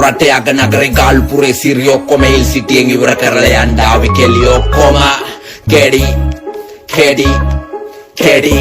රටේ අග නගරේ ගල්පුරේ සිරි ඔක්කොම හිල් සිටියෙන් ඉවර කරලා යන්න ආවේ කෙලි ඔක්කොම කෙඩි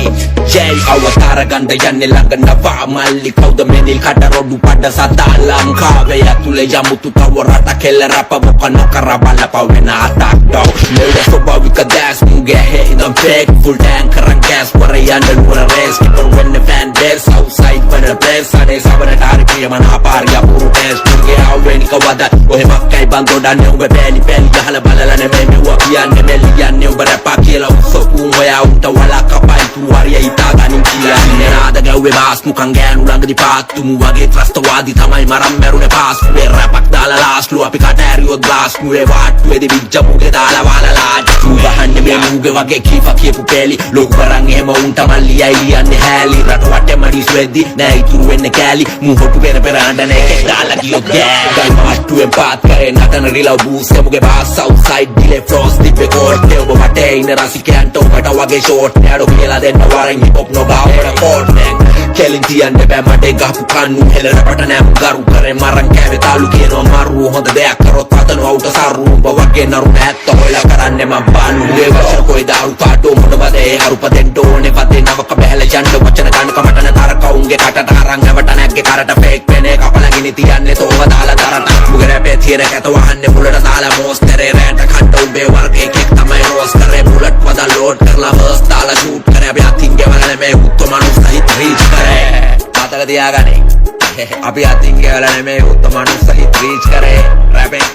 ජයි අවතාර ගන්න යන්නේ ළඟ නවා මල්ලි කවුද මෙනිල් කට රොඩු පඩ සතා ලංකාවේ ඇතුලේ යමුතු තව රට කෙල්ල රප මොක නොකර බලපව වෙන අතක් ඩෝ මෙල ස්වභාවික දැස් මුගේ හේනම් ෆේක් ෆුල් ටැන්ක් කරන් ගෑස් වර යන්න නුවර රේස් කිපර් වෙන්න ෆෑන් බේස් අවුට්සයිඩ් වල ප්ලේස් අනේ සවරට හරි ප්‍රියමන අපාරිය පුරු ටෙස් මුගේ ආවෙනික වද ඔහෙ මක්කයි බන්දෝ දන්නේ උඹ බෑලි ගහලා බලලා නෙමෙයි මෙවුවා කියන්නේ මෙලි යන්නේ උඹ රැපා කියලා උස්සපුම් ඔයා උන්ට වලක් Waria itagani kia nada gawe bas mukan ganu ළඟදි පාත්තුමු වගේ ත්‍රස්තවාදී තමයි මරම් මැරුනේ පාස් කුවේ රැපක් දාලා ලාස්ලු අපි කටෑරියොත් ග්ලාස් කුවේ වාට්ටුවේදී විජ්ජ මුගේ දාලා වාලලා සුගහන්නේ මේ මුගේ වගේ කීපා කියපු පෙලි ලොකු කරන් එහෙම උන්ට මල්ලියයි යන්නේ හැලි රට වටේ මඩිස් වෙද්දි නෑ ඉතුරු වෙන්නේ කෑලි මුහොටු පෙර පෙර අඬන එකේ දාලා ගියොත් ගෑ ගයි මාට්ටුවේ පාත් කරේ නටන රිලව් බූස් මුගේ බාස් අවුට්සයිඩ් ඩිලේ ෆ්‍රොස්ට් දිපේ කෝට් ඔබ වටේ ඉන්න රසිකයන්ට ඔබට වගේ ෂෝට් නෑඩෝ කියලා දෙන්න වරන් hip hop no bawra court man kelin tiyanne bෑ මඩේ ගහපු කන්නු හෙලරපට නෑම් ගරු කරේ මරන් කෑවේ තාලු කියනවා මරු හොඳ දෙයක් කරොත් හදනවා උට සරු උඹ වගේ නරු නැත්ත හොයලා කරන්නේ මම බානු ඒ වචන කොයි දාරු පාටෝ මොනවදේ හරුප දෙන්න ඕනේ වදේ නවක බහැල යන්න වචන ගන්න කමටන තරකවුන්ගේ කටට අරන් නැවට නැග්ගේ කරට ෆේක් වෙනේ කපලගිනි තියන්නේ තෝව දාලා දරට මුගේ රැපේ තියෙන කැත වහන්නේ මුලට දාලා මොස්තරේ රැට කණ්ඩ උඹේ වර්ගේ එකෙක් තමයි රෝස් කරේ බුලට් වදා ලෝඩ් කරලා වර්ස් දාලා ෂූට් කරේ අපි අතින්ගේ වල නෙමෙයි උත්තම මනුස්ස හිත රීච් කරේ මතක තියාගන්නේ අපි අතින්ගේ වල නෙමෙයි උත්තම මනුස්ස හිත රීච් කරේ rapping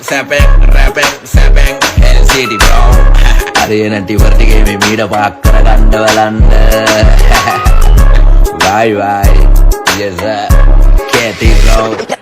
සැපෙන් hell city bro හරියන ටිවර් ටිකේ මේ මීඩ පාක් කරගන්න බලන්න bye yes sir Katie bro